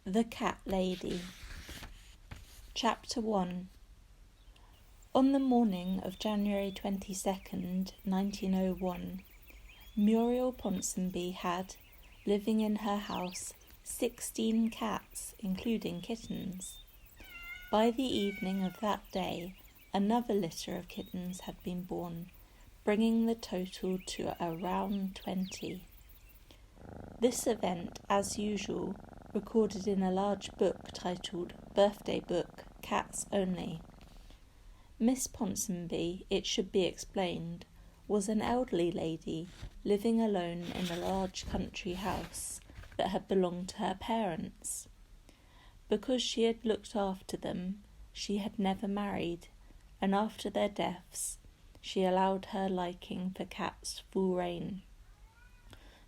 The Cat Lady. Chapter 1. On the morning of January 22nd, 1901, Muriel Ponsonby had, living in her house, 16 cats, including kittens. By the evening of that day, another litter of kittens had been born, bringing the total to around 20. This event, as usual, recorded in a large book titled Birthday Book, Cats Only. Miss Ponsonby, it should be explained, was an elderly lady living alone in a large country house that had belonged to her parents. Because she had looked after them, she had never married, and after their deaths, she allowed her liking for cats full rein.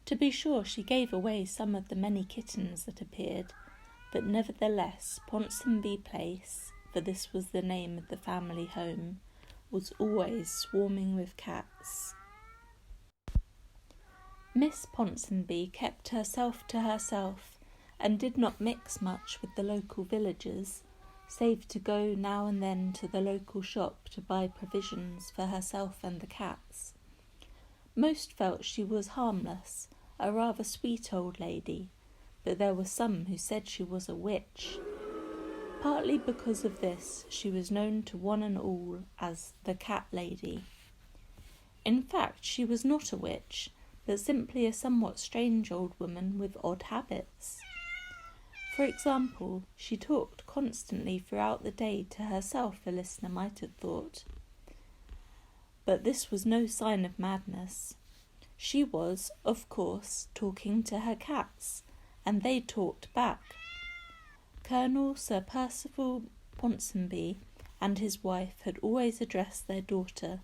To be sure, she gave away some of the many kittens that appeared, but nevertheless Ponsonby Place, for this was the name of the family home, was always swarming with cats. Miss Ponsonby kept herself to herself, and did not mix much with the local villagers, save to go now and then to the local shop to buy provisions for herself and the cats. Most felt she was harmless, a rather sweet old lady, but there were some who said she was a witch. Partly because of this, she was known to one and all as the Cat Lady. In fact, she was not a witch, but simply a somewhat strange old woman with odd habits. For example, she talked constantly throughout the day to herself, a listener might have thought. But this was no sign of madness. She was, of course, talking to her cats, and they talked back. Colonel Sir Percival Ponsonby and his wife had always addressed their daughter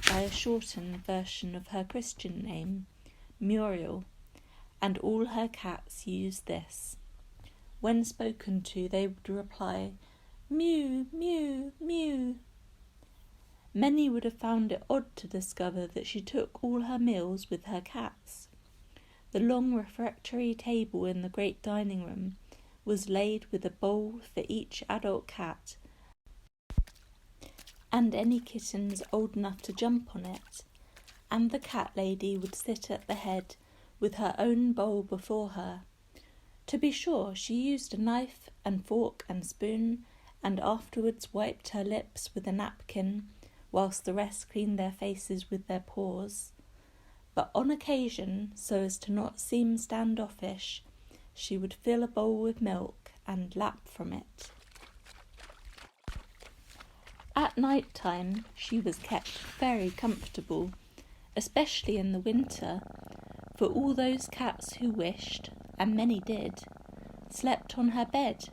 by a shortened version of her Christian name, Muriel, and all her cats used this. When spoken to, they would reply, "Mew, mew, mew." Many would have found it odd to discover that she took all her meals with her cats. The long refectory table in the great dining room was laid with a bowl for each adult cat, and any kittens old enough to jump on it, and the cat lady would sit at the head with her own bowl before her. To be sure, she used a knife and fork and spoon, and afterwards wiped her lips with a napkin, whilst the rest cleaned their faces with their paws. But on occasion, so as to not seem standoffish, she would fill a bowl with milk and lap from it. At night time she was kept very comfortable, especially in the winter, for all those cats who wished, and many did, slept on her bed,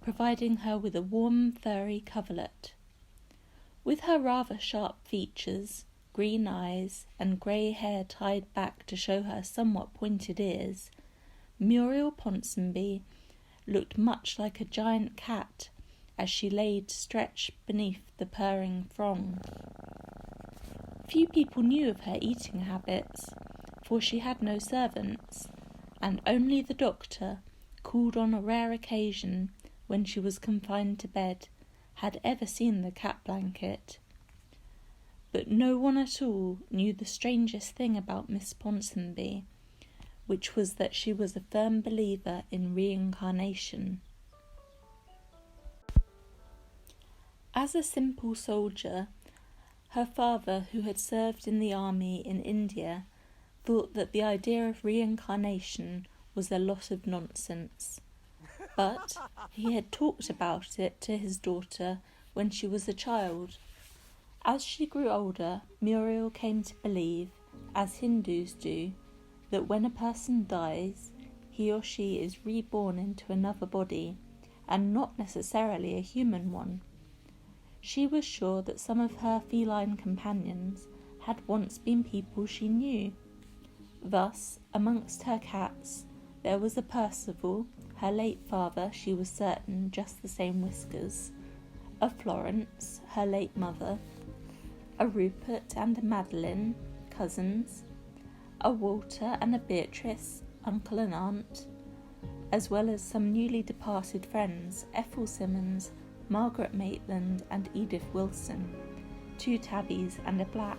providing her with a warm furry coverlet. With her rather sharp features, green eyes, and grey hair tied back to show her somewhat pointed ears, Muriel Ponsonby looked much like a giant cat as she lay stretched beneath the purring throng. Few people knew of her eating habits, for she had no servants, and only the doctor, called on a rare occasion when she was confined to bed, had ever seen the cat blanket. But no one at all knew the strangest thing about Miss Ponsonby, which was that she was a firm believer in reincarnation. As a simple soldier, her father, who had served in the army in India, thought that the idea of reincarnation was a lot of nonsense. But he had talked about it to his daughter when she was a child. As she grew older, Muriel came to believe, as Hindus do, that when a person dies, he or she is reborn into another body, and not necessarily a human one. She was sure that some of her feline companions had once been people she knew. Thus, amongst her cats, there was a Percival, her late father, she was certain, just the same whiskers, a Florence, her late mother, a Rupert and a Madeline, cousins, a Walter and a Beatrice, uncle and aunt, as well as some newly departed friends, Ethel Simmons, Margaret Maitland and Edith Wilson, 2 tabbies and a black.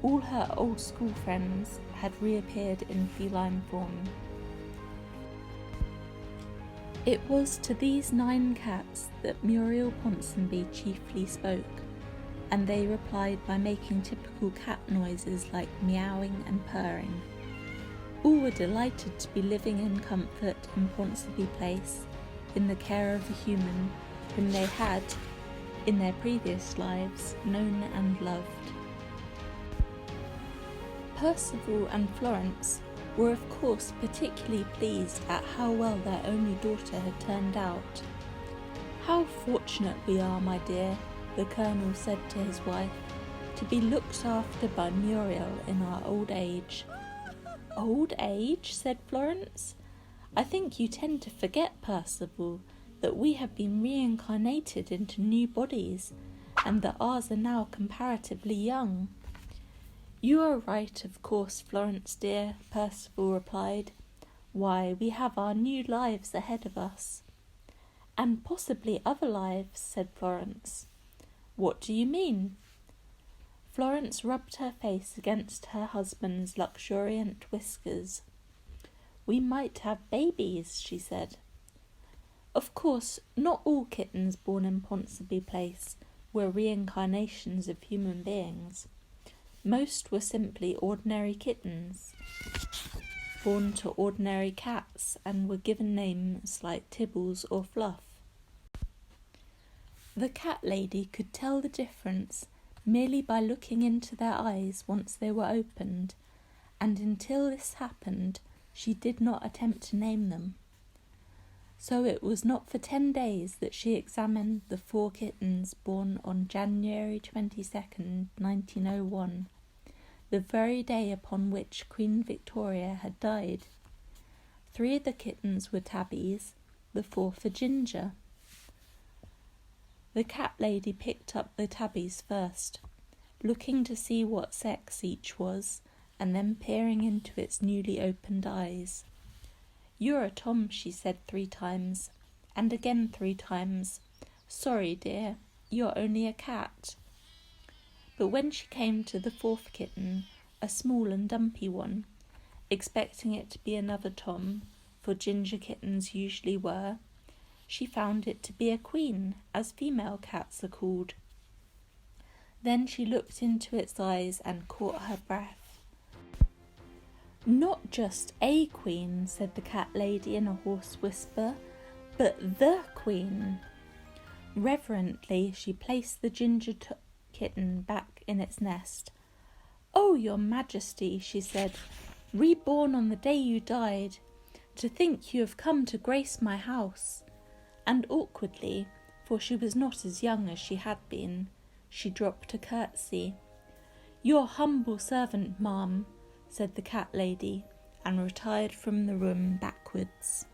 All her old school friends had reappeared in feline form. It was to these 9 cats that Muriel Ponsonby chiefly spoke, and they replied by making typical cat noises like meowing and purring. All were delighted to be living in comfort in Ponsonby Place, in the care of a human whom they had, in their previous lives, known and loved. Percival and Florence were of course particularly pleased at how well their only daughter had turned out. "How fortunate we are, my dear," the Colonel said to his wife, "to be looked after by Muriel in our old age." "Old age?" said Florence. "I think you tend to forget, Percival, that we have been reincarnated into new bodies, and that ours are now comparatively young." "You are right, of course, Florence dear," Percival replied. "Why, we have our new lives ahead of us." "And possibly other lives," said Florence. "What do you mean?" Florence rubbed her face against her husband's luxuriant whiskers. "We might have babies," she said. Of course, not all kittens born in Ponsonby Place were reincarnations of human beings. Most were simply ordinary kittens, born to ordinary cats, and were given names like Tibbles or Fluff. The cat lady could tell the difference merely by looking into their eyes once they were opened, and until this happened, she did not attempt to name them. So it was not for 10 days that she examined the 4 kittens born on January 22nd, 1901, the very day upon which Queen Victoria had died. 3 of the kittens were tabbies, the 4th a ginger. The cat lady picked up the tabbies first, looking to see what sex each was, and then peering into its newly opened eyes. "You're a Tom," she said 3 times, and again 3 times. "Sorry, dear, you're only a cat." But when she came to the 4th kitten, a small and dumpy one, expecting it to be another Tom, for ginger kittens usually were, she found it to be a queen, as female cats are called. Then she looked into its eyes and caught her breath. "Not just a queen," said the cat lady in a hoarse whisper, "but the queen." Reverently, she placed the ginger kitten back in its nest. "Oh, your Majesty," she said, "reborn on the day you died. To think you have come to grace my house." And awkwardly, for she was not as young as she had been, she dropped a curtsy. "Your humble servant, ma'am," said the cat lady, and retired from the room backwards.